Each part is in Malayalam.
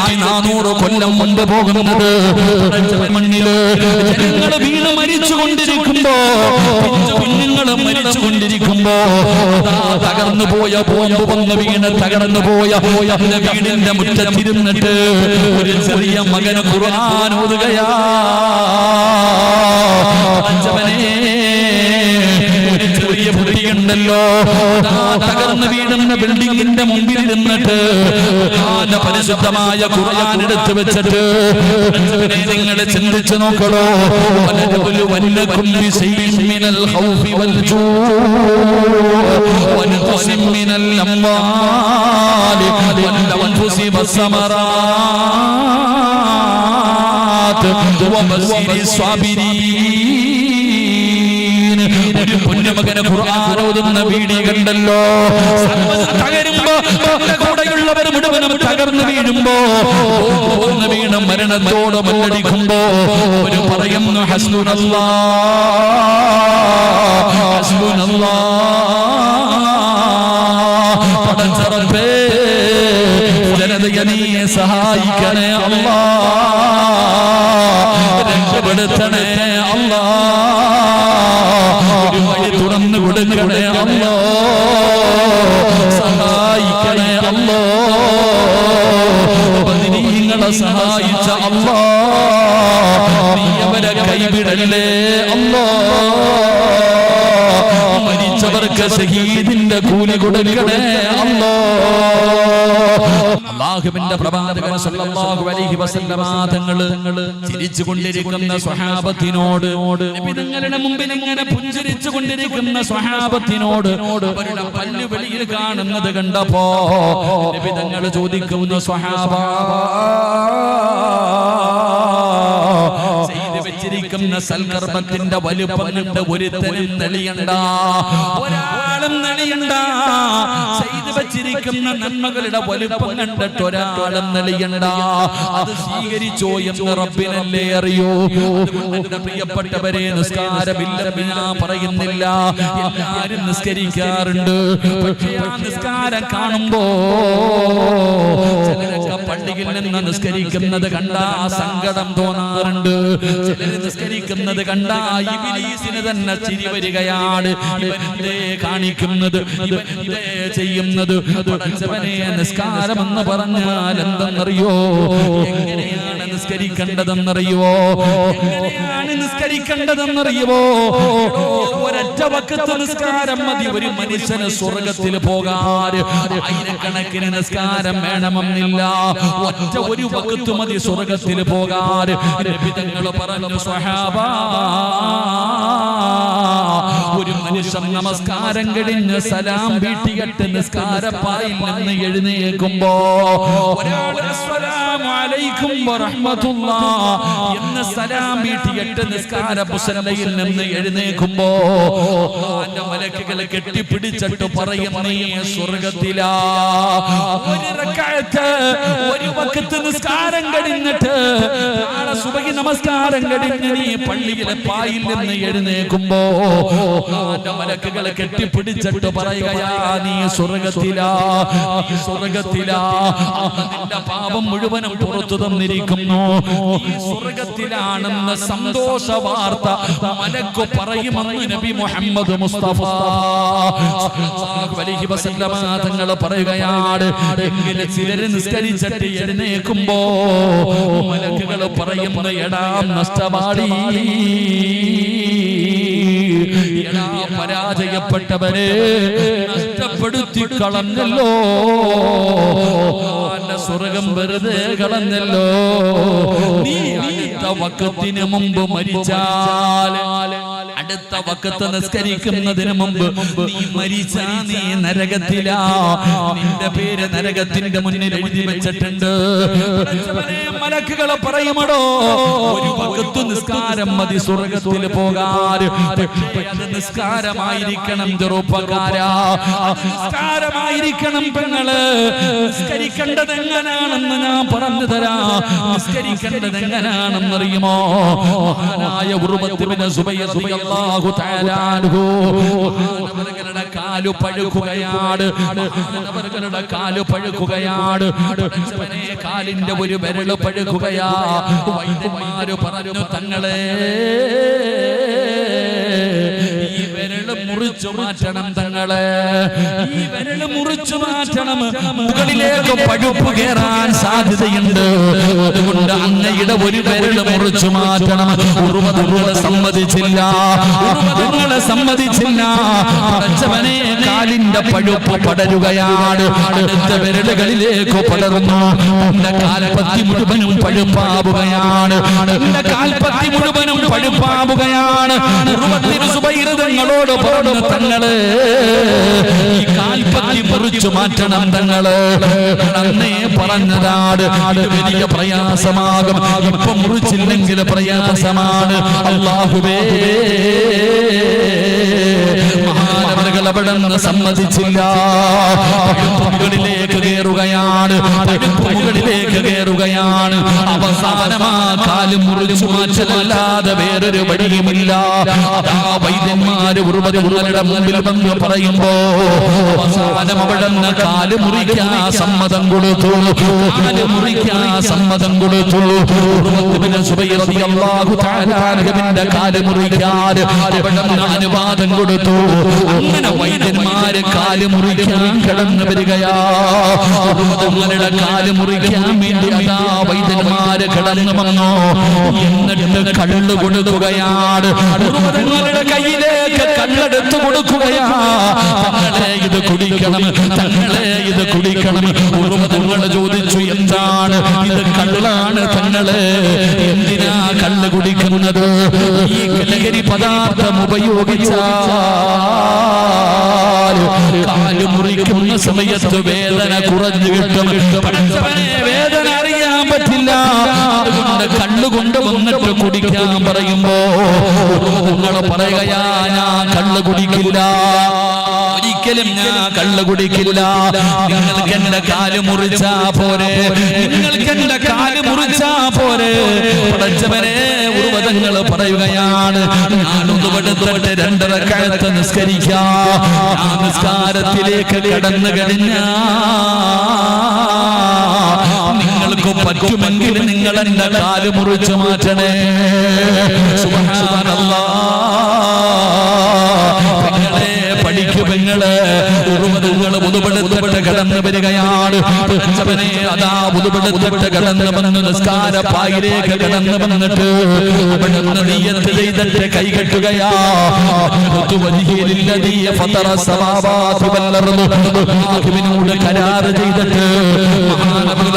1400 കൊല്ലം മുമ്പ് പോകുന്നത്. മണ്ണില് ജനങ്ങൾ വീണ് മരിച്ചുകൊണ്ടിരിക്കുമ്പോ, കുഞ്ഞുങ്ങൾ മരിച്ചുകൊണ്ടിരിക്കുമ്പോ തകർന്നു പോയ ബോംബ് വന്ന് വീണ് തകർന്നു പോയ വീടിന്റെ മുറ്റത്തിരുന്നിട്ട് ഒരു ചെറിയ മകന് ഖുർആൻ ഓതുകയാ. ഒരു ചെറിയ കുട്ടിയുണ്ടല്ലോ, തകർന്നു വീടുന്ന ബിൽഡിങ്ങിന്റെ മുമ്പിൽ ഇരുന്നിട്ട് പരിശുദ്ധമായ ഖുർആൻ എടുത്തു വെച്ചിട്ട് നിങ്ങൾ ചിന്തിച്ചു നോക്കണോ. ഒരു പൊന്നുമകന് ഖുർആൻ ഓതുന്ന വീഡിയോ കണ്ടല്ലോ. തകരുമ്പോ കൂടെയുള്ളവർ മുഴുവനും തകർന്നു വീഴുമ്പോ, ഒന്ന് വീണ് മരണത്തോട് മല്ലടിക്കുമ്പോ ഒരു പറയുന്നു ഹസ്ബുനല്ലാഹ് ഹസ്ബുനല്ലാഹ്. പടച്ചറബേ ജനതയെ നീ സഹായിക്കണേ അല്ലാഹ്, രക്ഷപ്പെടുത്തണേ അല്ലാഹ്, ഒരു വഴി തുറന്നു കൊടുക്കണേ അല്ലാഹ്, സഹായിക്കണേ അല്ലാഹ്. നിങ്ങളെ സഹായിച്ച അല്ലാഹ്, നീ അവരെ കൈവിടല്ലേ അല്ലാഹ്, മരിച്ചവർക്ക് ശഹീദിന്റെ കൂലി കൊടുക്കണേ അല്ലാഹ്. അല്ലാഹുവിന്റെ പ്രവാചകൻ സല്ലല്ലാഹു അലൈഹി വസല്ലമ തങ്ങള് ചിരിച്ചുകൊണ്ടിരിക്കുന്ന സ്വഹാബത്തിനോട്, നബി തങ്ങളുടെ മുമ്പിൽ ഇങ്ങനെ പുഞ്ചിരിച്ചു കൊണ്ടിരിക്കുന്ന സ്വഹാബത്തിനോട് അവരുടെ പല്ല് വെളിയിൽ കാണുന്നത് കണ്ടപ്പോ നബി തങ്ങൾ ചോദിക്കുന്നു, സ്വഹാബ ചെയ്തു വെച്ചിരിക്കുന്ന സൽക്കർമ്മത്തിന്റെ വലുപ്പം കണ്ട് ഒരുത്തനും നെളിയണ്ട, ഒരാളും നെളിയണ്ട. ചെയ്തു വെച്ചിരിക്കുന്ന നന്മകളുടെ വലുപ്പം കണ്ടിട്ട് ഒരാളും നെളിയണ്ട. അത് സ്വീകരിച്ചോ എന്ന് റബ്ബിനല്ലേ അറിയൂ. അതുകൊണ്ട് പ്രിയപ്പെട്ടവരെ, നിസ്കാരമില്ലെന്ന് ഞാൻ പറയുന്നില്ല, എല്ലാവരും നിസ്കരിക്കാറുണ്ട്. പക്ഷേ ആ നിസ്കാരം കാണുമ്പോ ചിലരൊക്കെ പള്ളിയിൽ നിന്ന് നിസ്കരിക്കുന്നത് കണ്ടാ സങ്കടം തോന്നാറുണ്ട്. ചിലർ നിസ്കരിക്കുന്നത് കണ്ടാ ഇബ്ലീസിന് തന്നെ ചിരി വരികയാണ്. ഇവനെന്തേ കാണിക്കുന്നത്, ഇവനെന്തേ ചെയ്യുന്നത്? പടച്ചവനെ, നിസ്കാരം എന്ന് പറഞ്ഞാൽ എന്തെന്നറിയോ? എങ്ങനെയാണ് നിസ്കരിക്കേണ്ടതെന്നറിയോ? എങ്ങനെയാണ് നിസ്കരിക്കേണ്ടതെന്നറിയോ? ഒരൊറ്റ വഖത്ത് നിസ്കാരം മതി ഒരു മനുഷ്യന് സ്വർഗത്തിൽ പോകാൻ. ആയിരക്കണക്കിന് നിസ്കാരം വേണമെന്നില്ല, ഒറ്റ ഒരു വഖത്ത് മതി സ്വർഗത്തിൽ പോകാൻ. നബി തങ്ങൾ പറഞ്ഞു, സ്വഹാബ, ഒരു മനുഷ്യൻ നമസ്കാരം കഴിഞ്ഞ് സലാം വീട്ടിയിട്ട് നിസ്കാരപ്പായിൽ നിന്ന് എഴുന്നേൽക്കുമ്പോ ഒരാൾ അസ്സലാമു അലൈക്കും വറഹ്മത്തുള്ളാഹ് എന്ന് സലാം വീട്ടിയിട്ട് നിസ്കാര മുസല്ലയിൽ നിന്ന് എഴുന്നേൽക്കുമ്പോ അല്ലാഹുവിന്റെ മലക്കുകൾ കെട്ടിപ്പിടിച്ചിട്ട് പറയും, നീ സ്വർഗ്ഗത്തിലാ. ഒരു റക്അത്ത് ഒരു വഖത്ത് നിസ്കാരം കഴിഞ്ഞിട്ട് നാളെ സുബഹി നമസ്കാരം കഴിഞ്ഞ് നീ പള്ളിയിലെ പായിൽ നിന്ന് എഴുന്നേൽക്കുമ്പോ അല്ലാഹുവിന്റെ മലക്കുകൾ കെട്ടിപ്പിടിച്ചിട്ട് പറയുകയാ, നീ സ്വർഗ്ഗത്തിലാ, നീ സ്വർഗ്ഗത്തിലാ. നിന്റെ പാപം മുഴുവനും പുറത്തു തന്നിരിക്കുന്നു, നീ സ്വർഗ്ഗത്തിലാണെന്ന സന്തോഷ വാർത്ത മലക്ക് പറയുമെന്ന് നബി മുഹമ്മദ് മുസ്തഫ സല്ലല്ലാഹു അലൈഹി വസല്ലമ തങ്ങൾ പറയുകയാണ്. എങ്കിലും ചിലര് നിസ്കരിച്ചിട്ട് എഴുന്നേൽക്കുമ്പോ മലക്കുകൾ പറയുന്നു, എടാ നഷ്ടപാടി, എടാ പരാജയപ്പെട്ടവരെ, നഷ്ടപ്പെടുത്തി കളഞ്ഞല്ലോ, സ്വർഗം വെറുതെ കളഞ്ഞല്ലോ. നീ അടുത്ത വഖത്തിന് മുമ്പ് മരിച്ചാൽ, അടുത്ത വഖത്ത് നിസ്കരിക്കുന്നതിന് മുമ്പ് നീ മരിച്ചാ നീ നരകത്തിലാ. നിന്റെ പേര് നരകത്തിന്റെ മുന്നിൽ എഴുതി വെച്ചിട്ടുണ്ട്. മലക്കുകളെ പറയുമടോ, ഒരു വഖത്ത് നിസ്കാരം മതി സ്വർഗത്തിൽ പോകാൻ. അത് നിസ്കാരമായിരിക്കണം ചെറുപ്പക്കാരാ, നിസ്കാരമായിരിക്കണം പെങ്ങള്. നിസ്കരിക്കേണ്ടത് എങ്ങനാണെന്ന് ഞാൻ പറഞ്ഞു തരാം. നിസ്കരിക്കേണ്ടത് എങ്ങനാണെന്നറിയുമോ? മഹാനായ ഉർവത്ത് ബിൻ സുബൈർ റളിയല്ലാഹു റളിയല്ലാഹു തആല അൻഹു മഹാനവറുകളുടെ കാലു പഴുക്കുകയാണ്. മഹാനവറുകളുടെ കാലു പഴുക്കുകയാണ്. പടച്ചവനെ, കാലിന്റെ ഒരു വിരല് പഴുക്കുകയാ. വൈദ്യന്മാര് പറഞ്ഞു, തങ്ങളെ ഈ വിരല് മുറിച്ചു മാറ്റണം, തങ്ങളെ ഈ വിരല് മുറിച്ചു മാറ്റണം, മുകളിലേക്ക് പഴുപ്പ് കയറാൻ സാധ്യതയുണ്ട്, അതുകൊണ്ട് അങ്ങയുടെ ഒരു വിരല് മുറിച്ചു മാറ്റണം. ഉറുമ സമ്മതിച്ചില്ല, ഉറുമ സമ്മതിച്ചില്ല. പടച്ചവനെ, കാലിന്റെ പഴുപ്പ് പടരുകയാണ്, അടുത്ത വിരലുകളിലേക്ക് പടർന്നു. എന്റെ കാൽപ്പത്തി മുഴുവനും പഴുപ്പാവുകയാണ്, എന്റെ കാൽപ്പത്തി മുഴുവനും പഴുപ്പാവുകയാണ്. തങ്ങളോട് പറഞ്ഞു, തങ്ങള് ഈ കാൽപ്പത്തി മുറിച്ചു മാറ്റണം, തങ്ങള് അന്നേ പറഞ്ഞതാണ്. വലിയ പ്രയാസമാകും, ഇപ്പൊ മുറിച്ചില്ലെങ്കിൽ പ്രയാസമാണ്. അല്ലാഹുവേ, മഹാനവറുകൾ അവിടെ നിന്ന് സമ്മതിച്ചില്ല. മുകളിലേക്ക് കയറുകയാണ്, മുകളിലേക്ക് കയറുകയാണ്. അവസാനമാ കാലും മുറിച്ചു മാറ്റമല്ലാതെ വേറൊരു വഴിയുമില്ല. വൈദ്യന്മാര് ഉറുമകളുടെ മുമ്പിൽ വന്ന് പറയുമ്പോ അവസാനം അവിടെ നിന്ന് കാല് മുറിക്കാൻ സമ്മതം കൊടുത്തു, കാല് മുറിക്കാൻ സമ്മതം കൊടുത്തു. കാല് മുറിക്കാൻ അവിടെ നിന്ന് അനുവാദം കൊടുത്തു. അങ്ങനെ വൈദ്യന്മാര് കാല് മുറിക്കാൻ കടന്നു വരികയാ. ഉറുമകളുടെ കാല് മുറിക്കാൻ വേണ്ടി അതാ വൈദ്യന്മാര് കടന്നു വന്നു. എന്നിട്ട് കള്ളു കൊടുക്കുകയാണ്. ഉറുമകളുടെ കയ്യിലേക്ക് കള്ളെടുത്തു കൊടുക്കുകയാ. തങ്ങളെ ഇത് കുടിക്കണം, തങ്ങളെ ഇത് കുടിക്കണം. ഉറുമകൾ ചോദിച്ചു, എന്താണ് ഇത്? കള്ളാണ് തങ്ങളെ. എന്തിനാ കള്ള് കുടിക്കുന്നത്? ഈ ലഹരി പദാർത്ഥം ഉപയോഗിച്ച കാല് മുറിക്കുന്ന സമയത്ത് വേദന കുറഞ്ഞു കിട്ടും. വേദന അറിയാൻ പറ്റില്ല, അതുകൊണ്ട് കള്ളുകൊണ്ട് വന്നിട്ട് കുടിക്കാൻ പറയുമ്പോ നിങ്ങൾ പറയുകയാ, ഞാൻ കള്ള് കുടിക്കില്ല, ഒരിക്കലും ഞാൻ കള്ള് കുടിക്കില്ല. നിങ്ങൾക്ക് എന്റെ കാല് മുറിച്ചാ പോരെ, നിങ്ങൾക്ക് എന്റെ കാല് മുറിച്ചാ പോരെ. പടച്ചവനെ, ഉറുമകൾ പറയുകയാണ്, ഞാനൊന്ന് എടുത്തിട്ട് 2 റക്അത്ത് നിസ്കരിക്കാം. ആ നിസ്കാരത്തിലേക്ക് കടന്നു കഴിഞ്ഞാ നിങ്ങൾക്ക് പറ്റുമെങ്കിൽ നിങ്ങൾ എന്റെ കാല് മുറിച്ചു മാറ്റണേ. സുബ്ഹാനല്ലാഹ്. പെങ്ങള് ഉറുമകൾ ഉതുപെടുത്തിട്ട് കടന്നു വരികയാണ്. അതാ ഉതുപെടുത്തിട്ട് കടന്നു വന്ന് നിസ്കാരപ്പായിലേക്ക് കടന്നു വന്നിട്ട് അവിടുന്ന് നിയ്യത്ത് ചെയ്തിട്ട് കൈകെട്ടുകയാ. കരാറ് ചെയ്തിട്ട്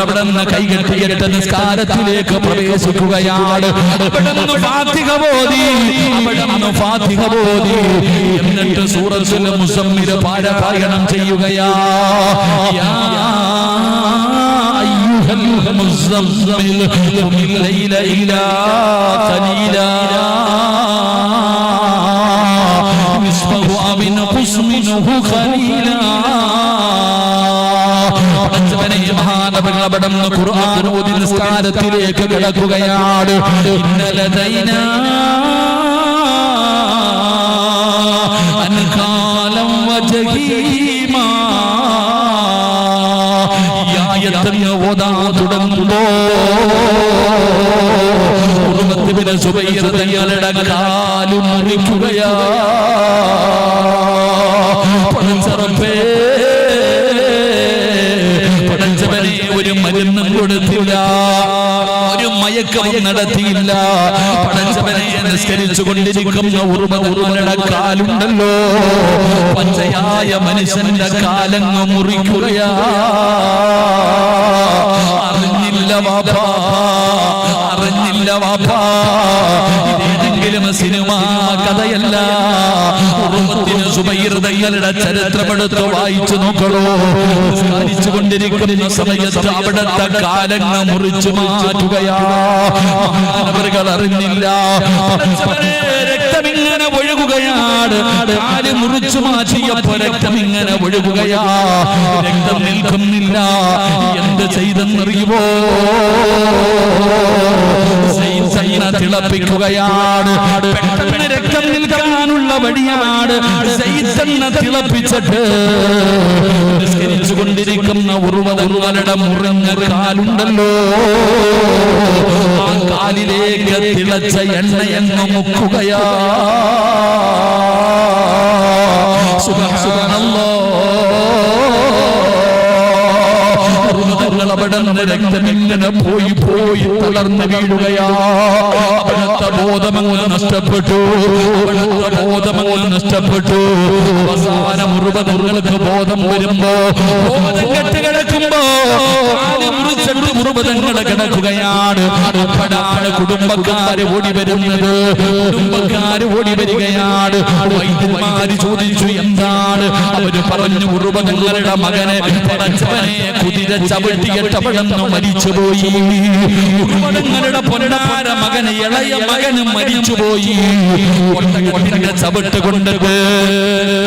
അവിടുന്ന് കൈകെട്ടിയിട്ട് നിസ്കാരത്തിലേക്ക് പ്രവേശിക്കുകയാണ്. അവിടുന്ന് ഫാത്തിഹ ഓതി, അവിടുന്ന് ഫാത്തിഹ ഓതി. എന്നിട്ട് സൂറത്തുൽ മുസമ്മിൽ പാരായണം ചെയ്യുകയാ. യാ അയ്യുഹൽ മുസമ്മിൽ ഖുമിൽ ലൈല ഇലാ ഖലീലാ നിസ്ഫഹു അമിൻ ഖുസ്മിനുഹു ഖലീലാ. മഹാനവറുകൾ ഖുർആൻ ഓതി നിസ്കാരത്തിലേക്ക് കിടക്കുകയാണ്. ഇന്നലദൈനാ അൻകാലം വജഹീമാ. യായത്തങ്ങ് ഓതാൻ തുടങ്ങുമ്പോ ഉറുമത്തുബ്നു സുബൈർ തങ്ങളുടെ കാല് മുറിക്കുകയാ. പടച്ചറപ്പേ, പടച്ചവനെ, ഒരു മരുന്നും കൊടുത്തില്ല, ഒരു മയക്കവും നടത്തിയില്ല. പടച്ചവനെ, നിസ്കരിച്ചു കൊണ്ടിരിക്കുന്ന ഉറുമകളുടെ കാലുണ്ടല്ലോ, പച്ചയായ മനുഷ്യന്റെ കാലങ്ങ് മുറിക്കുകയാ. അറിഞ്ഞില്ല വാപ്പാ, അറിഞ്ഞില്ല വാപ്പാ. ഇതേതെങ്കിലും സിനിമാ കഥയല്ല. ഉറുമത്തിന് സുബൈർ തങ്ങളുടെ ചരിത്രമെടുത്ത് വായിച്ചു നോക്കണോ. നിസ്കരിച്ചു കൊണ്ടിരിക്കുന്ന സമയത്ത് അവിടുത്തെ കാലങ്ങ് മുറിച്ചു മാറ്റുകയാ. മഹാനവറുകൾ അറിഞ്ഞില്ല. രക്തമിങ്ങനെ ഒഴുകുകയാണ്. കാല് മുറിച്ചു മാറ്റിയപ്പോ രക്തമിങ്ങനെ ഒഴുകുകയാ. രക്തം നിൽക്കുന്നില്ല. എന്ത് ചെയ്തെന്നറിയുമോ? തിളപ്പിക്കുകയാണ്. പെട്ടെന്ന് രക്തം നിൽക്കാനുള്ള വഴിയാണ് സൈതന്നെ തിളപ്പിച്ചിട്ട് നിസ്കരിച്ചു കൊണ്ടിരിക്കുന്ന ഉറുവകളുടെ മുറിഞ്ഞ കാലുണ്ടല്ലോ, ആ കാലിലേക്ക് തിളച്ച എണ്ണയെന്ന് മുക്കുകയാ. സുബ്ഹാനല്ലാഹ്. അവിടെ രക്തമിങ്ങനെ പോയി പോയി തളർന്ന് വീഴുകയാ. അവിടുത്തെ ബോധമങ്ങ് നഷ്ടപ്പെട്ടു, അവിടുത്തെ ബോധമങ്ങ് നഷ്ടപ്പെട്ടു. അവസാനം മുറുപതങ്ങൾക്ക് ബോധം വരുമ്പോ, ബോധം കെട്ട് കിടക്കുമ്പോ മുറുപതങ്ങൾ കിടക്കുകയാണ്. അപ്പോഴാണ് കുടുംബക്കാര് ഓടി വരുന്നത്, കുടുംബക്കാര് ഓടി വരികയാണ്. വൈദ്യന്മാര് ചോദിച്ചു എന്താണ്? അവര് പറഞ്ഞു മുറുപതങ്ങളുടെ മകനെ പടച്ചവനെ കുതിര ചവിട്ടിയിട്ടവളെന്ന് മരിച്ചുപോയി. കുടുംബങ്ങളുടെ പൊന്നാര മകന് ഇളയ മകന് മരിച്ചുപോയി. ഒട്ടകത്തിന്റെ ചവിട്ട് കൊണ്ടത്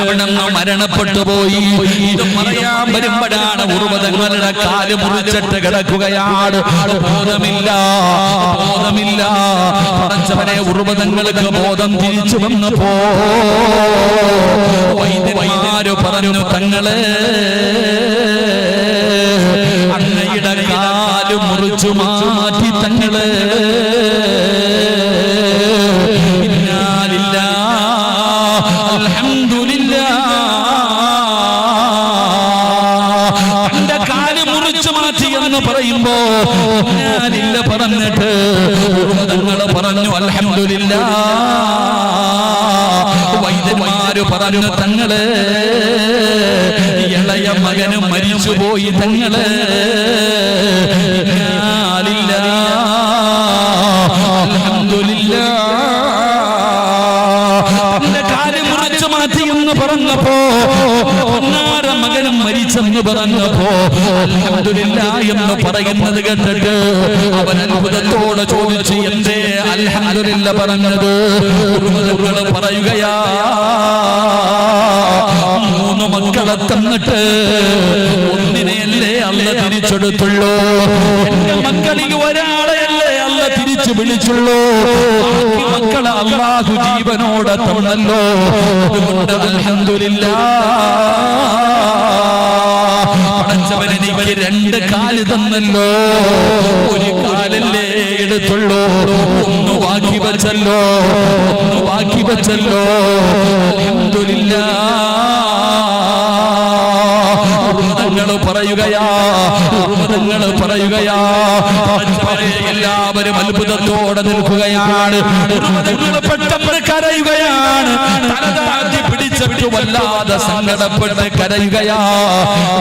അവിടെന്ന് മരണപ്പെട്ടു പോയി. ഇത് പറയാൻ വരുമ്പോഴാണ് ഉറുവതങ്ങളുടെ കാല് മുറിച്ചിട്ട് കിടക്കുകയാണ്. ബോധമില്ല, ബോധമില്ല. പടച്ചവനെ ഉറുവതങ്ങൾക്ക് ബോധം തിരിച്ചു വന്നപ്പോ വൈദ്യന്മാര് പറഞ്ഞു തങ്ങളെ അങ്ങയുടെ കാല് മുറിച്ചു മാറ്റി തങ്ങള്. തന്റെ കാല് മുറിച്ചു മാറ്റി എന്ന് പറയുമ്പോ ഞാനില്ല പറഞ്ഞിട്ട് തങ്ങള് പറഞ്ഞു അൽഹംദുലില്ലാ. വൈദ്യന്മാര് പറഞ്ഞു തങ്ങള് ഇളയ മകനും മരിച്ചുപോയി തങ്ങള്. പറഞ്ഞപ്പോ മകനും മരിച്ചെന്ന് പറഞ്ഞപ്പോ അൽഹംദുലില്ലാ എന്ന് പറയുന്നത് കേട്ടിട്ട് അവൻ അത്ഭുതത്തോടെ ചോദിച്ചു എന്തേ അൽഹംദുലില്ലാ പറഞ്ഞത്? പറയുകയാ, 3 മക്കളെ തന്നിട്ട് ഒന്നിനെയല്ലേ അല്ല തിരിച്ചെടുത്തുള്ളൂ. എന്റെ മക്കളിൽ ഒരാളെയല്ലേ അല്ല തിരിച്ചു വിളിച്ചുള്ളൂ. മക്കളെ അല്ലാഹു ജീവനോടെ തന്നല്ലോ. അതുകൊണ്ട് അൽഹംദുലില്ലാ. പടച്ചവൻ എനിക്ക് 2 കാല് തന്നല്ലോ, ഒരു കാലല്ലേ എടുത്തുള്ളൂ. ഒന്ന് ബാക്കി വെച്ചല്ലോ, ഒന്ന് ബാക്കി വെച്ചല്ലോ. അൽഹംദുലില്ലാ. പറയുകയാ എല്ലാവരും അത്ഭുതത്തോടെ നിൽക്കുകയാണ്. പെട്ടെന്ന് കരയുകയാണ്. തലതാഴ്ത്തി പിടിച്ചിട്ട് വല്ലാതെ സങ്കടപ്പെട്ട് കരയുകയാ.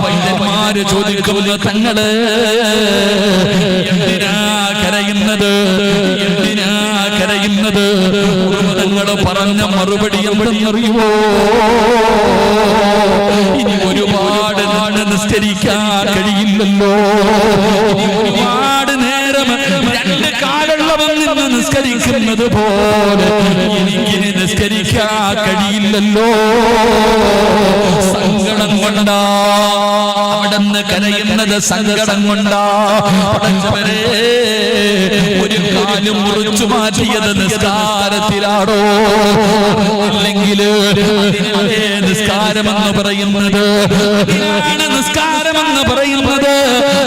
വൈദ്യന്മാര് ചോദിക്കുന്നു തങ്ങള് എന്തിനാ കരയുന്നത്? എന്തിനാ കരയുന്നത്? തങ്ങൾ പറഞ്ഞ മറുപടി എന്തെന്നറിയുമോ? ഇനി ഒരുപാട് നാട് നിസ്കരിക്കാൻ കഴിയില്ലല്ലോ. ഒരുപാട് നേരം 2 കാലുള്ളവൻ നിന്ന് നിസ്കരിക്കുന്നത് പോലെ എനിക്കിനി നിസ്കരിക്കാൻ കഴിയില്ലല്ലോ. സങ്കടം കൊണ്ടാ അവിടെന്ന് കരയുന്നത്, സങ്കടം കൊണ്ടാ. പടച്ചവനെ ഒരു കാലും മുറിച്ചു മാറ്റിയത് നിസ്കാരത്തിലാണോ? അല്ലെങ്കിൽ നിസ്കാരമെന്ന് പറയുന്നത്, നിസ്കാരമെന്ന് പറയുന്നത്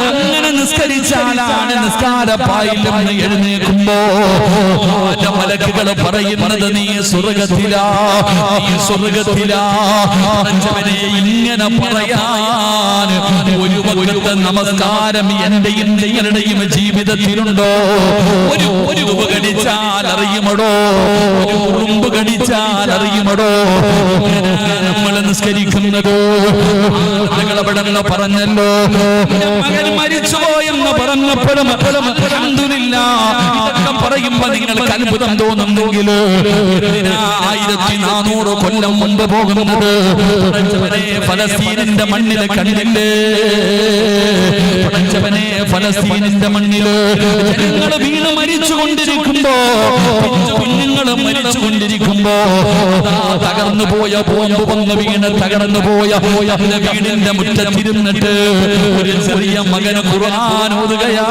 അങ്ങനെ നിസ്കരിച്ചാലാണ് നിസ്കാരപ്പായിൽ നിന്ന് എഴുന്നേൽക്കുമ്പോ മലക്കുകൾ പറയുന്നത് നീ സ്വർഗത്തിലാ, നീ സ്വർഗത്തിലാ. പടച്ചവനെ ഇങ്ങനെ പറയാൻ ഒരു വകത്തെ നമസ്കാരം എന്റെയും നിങ്ങളുടെയും ജീവിതത്തിലുണ്ടോ? ഒരു കടിച്ചാൽ അറിയുമടോ, ഒരു ഉറുമ്പ് കടിച്ചാൽ അറിയുമടോ നമ്മൾ നിസ്കരിക്കുന്നത്? അവിടെ പറഞ്ഞല്ലോ മകൻ മരിച്ചുപോയെന്ന് പറഞ്ഞപ്പോഴും അൽഹംദുലില്ലാ ഇതൊക്കെ പറയുമ്പോ നിങ്ങൾക്ക് അത്ഭുതം തോന്നുന്നെങ്കിൽ 1400 കൊല്ലം മുമ്പ് പോകുന്നത് ഫലസ്തീനിന്റെ മണ്ണിലെ കണ്ടില്ലേ? പടച്ചവനെ ഫലസ്തീനിന്റെ മണ്ണില് ജനങ്ങൾ വീണ് മരിച്ചുകൊണ്ടിരിക്കുമ്പോ, കുഞ്ഞുങ്ങൾ മരിച്ചുകൊണ്ടിരിക്കുമ്പോ തകർന്നു പോയ ബോംബ് വന്ന് വീണ് തകർന്നു പോയ വീടിന്റെ മുറ്റത്തിരുന്നിട്ട് ഒരു ചെറിയ മകന് ഖുർആൻ ഓതുകയാ.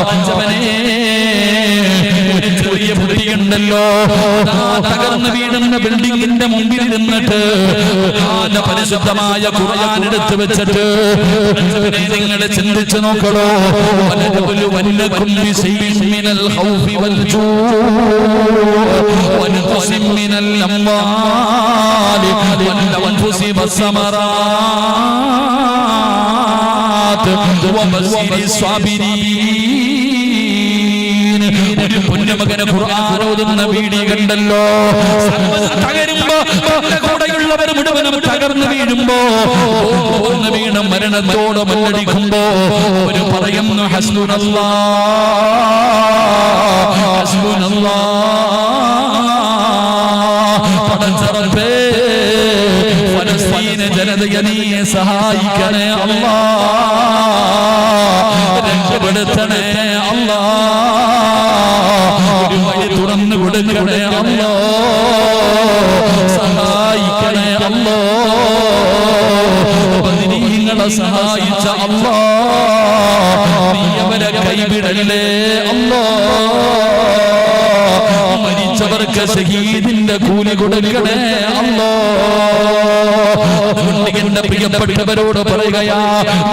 പടച്ചവനെ കണ്ടല്ലോ, തകർന്നു വീഴുന്ന ബിൽഡിങ്ങിന്റെ മുമ്പിൽ നിന്നിട്ട് പരിശുദ്ധമായ ഖുർആൻ എടുത്തു വെച്ചിട്ട് നിങ്ങൾ ചിന്തിച്ചു നോക്കണോ. ഒരു പൊന്നുമകന് ഖുർആൻ ഓതുന്ന വീഡിയോ കണ്ടല്ലോ. തകരുമ്പോ കൂടെയുള്ളവർ മുഴുവനും തകർന്നു വീഴുമ്പോ വീണ മരണത്തോട് മല്ലടിക്കുമ്പോ ഒരു പറയുന്നു ഹസ്ബുനല്ലാഹ് ഹസ്ബുനല്ലാഹ്. പടച്ചറബേ ഫലസ്തീന ജനതയെ നീ സഹായിക്കണേ അല്ലാഹ്, രക്ഷപ്പെടുത്തണേ അല്ലാഹ്, ഒരു വഴി തുറന്നു കൊടുക്കണേ അല്ലാഹ്, സഹായിക്കണേ അല്ലാഹ്. നിങ്ങളെ സഹായിച്ച അല്ലാഹ് നീ അവരെ കൈവിടല്ലേ അല്ലാഹ്. മരിച്ചവർക്ക് ശഹീദിന്റെ കൂലി കൊടുക്കണേ അല്ലാഹ്. എന്റെ പ്രിയപ്പെട്ടവരോട് പറയുകയാ,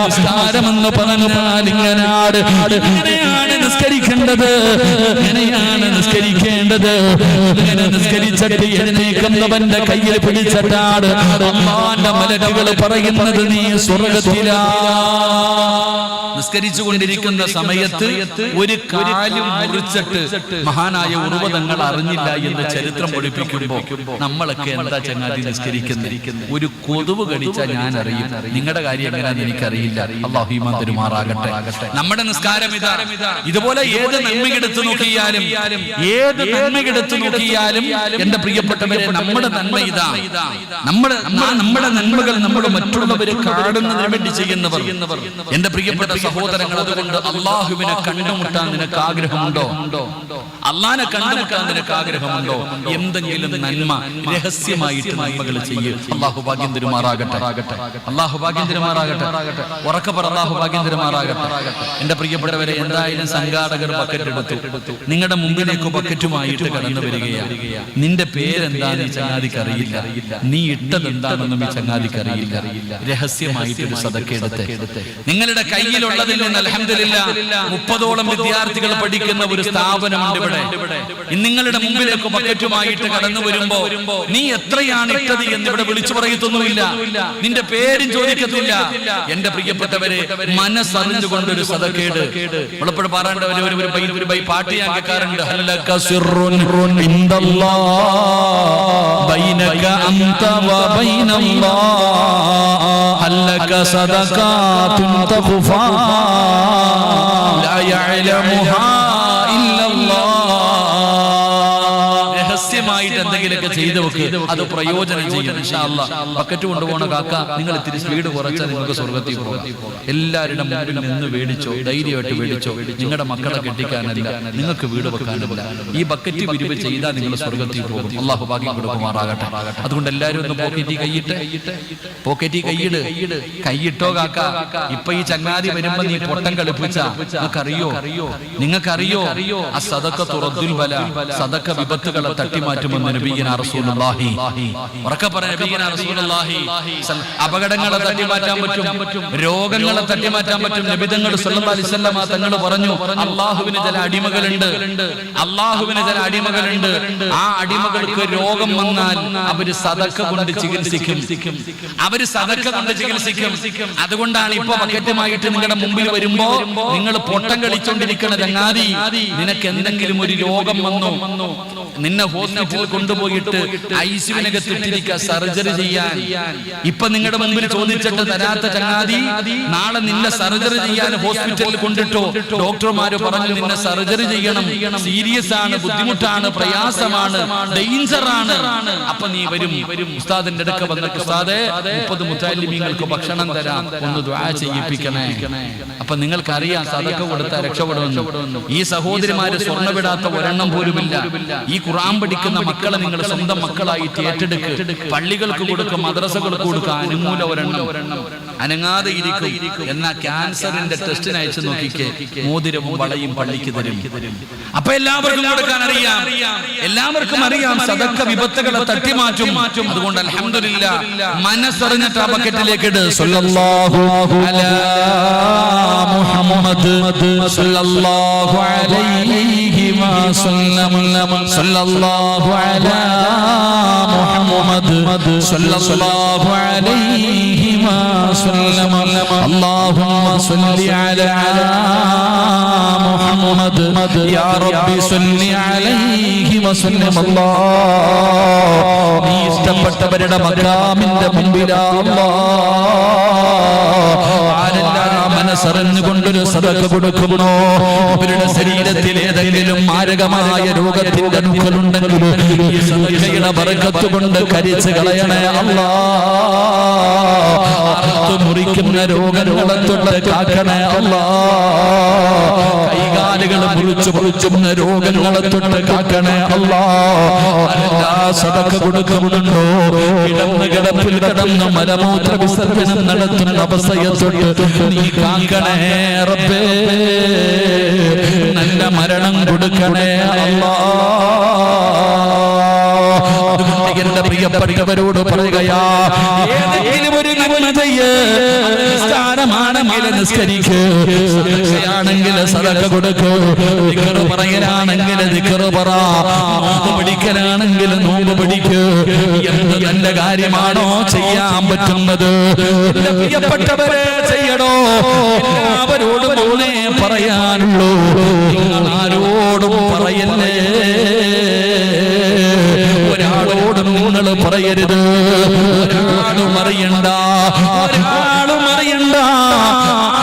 നിസ്കാരമെന്ന് പറഞ്ഞാൽ ഇങ്ങനെയാണ് നിസ്കരിക്കേണ്ടത്, ഇങ്ങനെയാണ് നിസ്കരിക്കേണ്ടത്. ഇങ്ങനെ നിസ്കരിച്ചിട്ട് എഴുന്നേൽക്കുന്നവന്റെ കയ്യിൽ പിടിച്ചിട്ടാണ് അല്ലാഹുവിന്റെ മലക്കുകൾ പറയുന്നത് നീ സ്വർഗ്ഗത്തിലാ. നിസ്കരിച്ചു കൊണ്ടിരിക്കുന്ന സമയത്ത് ഒരു കാല് മുറിച്ചിട്ട് മഹാനായ ഉർവ തങ്ങൾ അറിഞ്ഞില്ല എന്ന് ചരിത്രം പഠിപ്പിക്കുമ്പോൾ നമ്മളൊക്കെ എന്താ ചങ്ങാതി നിസ്കരിക്കുന്നത്? ഒരു കൊതുവ് കടിച്ചാൽ ഞാൻ അറിയും, നിങ്ങളുടെ കാര്യം എങ്ങനെയാണെന്ന് എനിക്കറിയില്ല. അല്ലാഹു ഈമാൻ തരുമാറാകട്ടെ. നമ്മുടെ നിസ്കാരം ഇതാ. ഇതുപോലെ ഏത് നന്മയെടുത്തു നോക്കിയാലും എന്റെ പ്രിയപ്പെട്ടവരെ, നമ്മുടെ നന്മ ഇതാ. നമ്മുടെ നന്മകൾ നമ്മൾ മറ്റുള്ളവരെ കാണുന്നതിന് വേണ്ടി ചെയ്യുന്നവർ. എന്റെ പ്രിയപ്പെട്ട സഹോദരങ്ങൾ, അതുകൊണ്ട് അള്ളാഹുവിനെ കണ്ടുമുട്ടാൻ നിനക്ക് ആഗ്രഹമുണ്ടോ? അള്ളാഹിനെ കണ്ടുമുട്ടാൻ നിനക്ക് ആഗ്രഹമുണ്ടോ? എന്തെങ്കിലും നന്മ രഹസ്യമായിട്ട് നന്മകൾ ചെയ്യ്. അള്ളാഹു ഭാഗ്യം തരുമാറാകട്ടെ. അള്ളാഹു ഭാഗ്യം തരുമാറാകട്ടെ. ഉറക്കെ പറ, അള്ളാഹു ഭാഗ്യം തരുമാറാകട്ടെ. എന്റെ പ്രിയപ്പെട്ടവരെ, എന്തായാലും സംഘാടകർ ബക്കറ്റ് എടുത്തു, നിങ്ങളുടെ മുമ്പിലേക്ക് ബക്കറ്റുമായിട്ട് കടന്നു വരികയാണ്. നിന്റെ പേരെന്താന്ന് ഈ ചങ്ങാതിക്ക് അറിയില്ല, നീ ഇട്ടത് എന്താണെന്നും ഈ ചങ്ങാതിക്ക് അറിയില്ല. രഹസ്യമായിട്ടൊരു സദക്ക എടുത്ത് നിങ്ങളുടെ കയ്യിലുള്ളതിൽ നിന്ന് അൽഹംദുലില്ലാഹ് 30ഓളം വിദ്യാർത്ഥികൾ പഠിക്കുന്ന ഒരു സ്ഥാപനമുണ്ട് ഇവിടെ. നിങ്ങളുടെ മുമ്പിലേക്ക് ബക്കറ്റുമായിട്ട് കടന്നു വരുമ്പോ നീ എത്രയാണ് ഇട്ടത് എന്ന് ഇവിടെ വിളിച്ചു പറയത്തൊന്നുമില്ല, നിന്റെ പേരും ചോദിക്കത്തില്ല. എന്റെ പ്രിയപ്പെട്ടവരെ, മനസ്സറിഞ്ഞുകൊണ്ടൊരു സദക്കയുടെ നമ്മളെപ്പോഴും പറയേണ്ടവരെ ഒരു ബൈ പാട്ട് ഞാൻ കേൾക്കാറുണ്ട്. ഹല്ലക സിർറുൻ ഇൻദല്ലാഹ് ബൈനക അൻത വ ബൈനല്ലാഹ് ഹല്ലക സദഖാതുൻ തഖഫാ ലാ യഅലമുഹാ ഇല്ലല്ലാഹ്. രഹസ്യമായിട്ട് എന്തെങ്കിലുമൊക്കെ ചെയ്തു വെക്ക്, അത് പ്രയോജനം ചെയ്യും ഇൻഷാ അല്ലാഹ്. ബക്കറ്റ് കൊണ്ടുപോകണ കാക്ക, നിങ്ങൾ ഇത്തിരി സ്പീഡ് കുറച്ചാൽ നിങ്ങൾക്ക് സ്വർഗ്ഗത്തിൽ പോകാം. എല്ലാവരുടെ മുമ്പിൽ നിന്ന് മേടിച്ചോ, ധൈര്യമായിട്ട് മേടിച്ചോ. നിങ്ങളുടെ മക്കളെ കെട്ടിക്കാനല്ല, നിങ്ങൾക്ക് വീട് വെക്കാനല്ല. ഈ ബക്കറ്റ് വിരിവ് ചെയ്താൽ നിങ്ങൾ സ്വർഗ്ഗത്തിൽ പോകും. അല്ലാഹു ഭാഗ്യം കൊടുക്കുമാറാകട്ടെ. അതുകൊണ്ട് എല്ലാവരും ഒന്ന് പോക്കറ്റി കൈയിട്ടോ കാക്ക. ഇപ്പൊ ഈ ചങ്ങാതി വരുമ്പോ നീ പൊട്ടം കളിപ്പിച്ച നിങ്ങൾക്കറിയോ ആ സദഖ തുറദ്ദുൽ ബല, സദഖ വിപത്തുകളെ തട്ടിമാറ്റുമെന്ന് നബിയുനാ റസൂലുള്ളാഹി. ഉറക്കെ പറഞ്ഞ നബിയുനാ റസൂലുള്ളാഹി. അപകടങ്ങളെ തട്ടിമാറ്റാൻ പറ്റും, രോഗങ്ങളെ തട്ടിമാറ്റാൻ പറ്റും. നബി തങ്ങൾ സല്ലല്ലാഹു അലൈഹി വസല്ലം തങ്ങൾ പറഞ്ഞു, അല്ലാഹുവിന് ചില അടിമകളുണ്ട്. ആ അടിമകൾക്ക് രോഗം വന്നാൽ അവര് സദഖ കൊണ്ട് ചികിത്സിക്കും. അതുകൊണ്ടാണ് ഇപ്പൊ ബക്കറ്റുമായിട്ട് നിങ്ങളുടെ മുമ്പിൽ വരുമ്പോ നിങ്ങൾ പൊട്ടം കളിച്ചോണ്ടിരിക്കണ ചങ്ങാതി, നിനക്ക് എന്തെങ്കിലും ഒരു രോഗം വന്നു, നിന്നെ ഹോസ്പിറ്റലിൽ കൊണ്ടുപോയിട്ട് ഐസിയുവിനകത്ത് ഇട്ടിരിക്കുക സർജറി ചെയ്യാൻ. ഇപ്പൊ നിങ്ങളുടെ മുമ്പിൽ ചോദിച്ചിട്ട് തരാത്ത ചങ്ങാതി, നാളെ നിന്നെ സർജറി ചെയ്യാൻ ഹോസ്പിറ്റലിൽ കൊണ്ടിട്ടോ ഡോക്ടർമാര് പറഞ്ഞു നിന്നെ സർജറി ചെയ്യണം, സീരിയസ് ആണ്, ബുദ്ധിമുട്ടാണ്, പ്രയാസമാണ്, ഡേഞ്ചർ ആണ്. അപ്പൊ നീ വരും ഉസ്താദിന്റെ അടുക്ക വന്നിട്ട്, ഉസ്താദേ 30 മുത്തല്ലിമീങ്ങൾക്ക് ഭക്ഷണം തരാം, ഒന്ന് ദുആ ചെയ്യിപ്പിക്കണേ. അപ്പൊ നിങ്ങൾക്കറിയാം സദഖ കൊടുത്താൽ രക്ഷപ്പെടുമെന്ന്. ഈ സഹോദരിമാര് സ്വർണ്ണവിടാത്ത ഒരെണ്ണം പോലുമില്ല. ഈ ഖുർആൻ പഠിക്കുന്ന മക്കളെ നിങ്ങൾ സ്വന്തം മക്കളായിട്ട് ഏറ്റെടുക്ക്. പള്ളികൾക്ക് കൊടുക്കുക, മദ്രസകൾക്ക് കൊടുക്കുക, അനുകൂല ഒരെണ്ണം. അനങ്ങാതെ ഇരിക്കും. എന്നാ ക്യാൻസറിന്റെ ടെസ്റ്റിന് അയച്ചു നോക്കിക്കേ, മോതിരവും വളയും പള്ളിക്ക് തരും. അപ്പൊ എല്ലാവർക്കും കൊടുക്കാൻ അറിയാം, എല്ലാവർക്കും അറിയാം സദക്ക വിപത്തുകളെ തട്ടിമാറ്റും. അതുകൊണ്ട് അൽഹംദുലില്ലാഹ് മനസ്സറിഞ്ഞിട്ട് ആ ബക്കറ്റിലേക്ക് ഇട്. സല്ലല്ലാഹു അലാ മുഹമ്മദ് സല്ലല്ലാഹു അലൈഹി വസല്ലം സല്ലല്ലാഹു അലാ മുഹമ്മദ് സല്ലല്ലാഹു അലൈഹി വസല്ലം അല്ലാഹുമ്മ സ്വല്ലി അലാ മുഹമ്മദ് യാ റബ്ബി സ്വല്ലി അലൈഹി വസല്ലം. അല്ലാഹ് നീ ഇഷ്ടപ്പെട്ടവരുടെ മഖാമിന്റെ മുമ്പിലാ ആരെല്ലാം മനസ്സറിഞ്ഞുകൊണ്ടൊരു സദഖ കൊടുക്കുമോ, അവരുടെ ശരീരത്തിൽ ഏതെങ്കിലും മാരകമായ രോഗത്തിന്റെ അണുക്കളുണ്ടെങ്കിൽ ഈ സദഖയുടെ ബറക്കത്ത് കൊണ്ട് കരിച്ചു കളയണേ അല്ലാഹ്. അറുത്തു മുറിക്കുന്ന രോഗങ്ങളെ തൊട്ട് കാക്കണേ അല്ലാഹ്. കൈകാലുകൾ മുറിച്ചുന്ന രോഗങ്ങളെ തൊട്ട് കാക്കണേ അല്ലാഹ്. സദഖ കൊടുക്കുന്നുണ്ടോ, കിടന്ന് കിടപ്പിൽ കിടന്ന് മലമൂത്ര വിസർജനം നടത്തുന്ന അവസ്ഥയെ തൊട്ട് നീ കാക്കണേ റബ്ബേ. നല്ല മരണം കൊടുക്കണേ അല്ലാഹ്. എന്റെ പ്രിയപ്പെട്ടവരോട് പറയുകയാ, ഏതെങ്കിലും ഒരു നന്മ ചെയ്യ്. സ്ഥാനമാണെങ്കിൽ നിസ്കരിക്ക്, സദഖയാണെങ്കിൽ സദഖ കൊടുക്ക്, ദിക്റ് പറയലാണെങ്കിൽ ദിക്റ് പറ, നോമ്പ് പിടിക്കലാണെങ്കിൽ നോമ്പ് പിടിക്ക്. എന്ത് നല്ല കാര്യമാണോ ചെയ്യാൻ പറ്റുന്നത് എന്റെ പ്രിയപ്പെട്ടവരെ ചെയ്യണോ. എല്ലാവരോടും ഒന്നേ പറയാനുള്ളൂ, നിങ്ങൾ ആരോടും പറയല്ലേ. ഒരാളോടും നിങ്ങൾ പറയരുത്, ഒരാളും അറിയണ്ട, ഒരാളും അറിയണ്ട.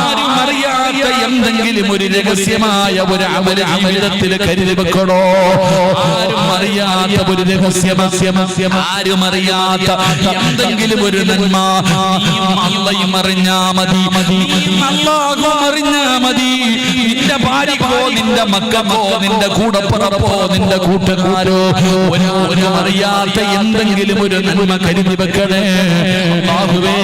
ആരും അറിയാത്ത എന്തെങ്കിലും ഒരു രഹസ്യമായ ഒരു അമല ജീവിതത്തിൽ കരുതി വെക്കണോ. ആരും അറിയാത്ത ഒരു രഹസ്യം, ആരും അറിയാത്ത എന്തെങ്കിലും ഒരു നന്മ അല്ലാഹും അറിഞ്ഞാ മതി, അല്ലാഹും അറിഞ്ഞാ മതി. നിന്റെ ഭാര്യക്കോ നിന്റെ മക്കൾക്കോ നിന്റെ കൂടപ്പുറപ്പോ നിന്റെ കൂട്ടുകാരോ ഒരു അറിയാത്ത എന്തെങ്കിലും ഒരു നന്മ കരുതി വെക്കണേ അല്ലാഹുവേ.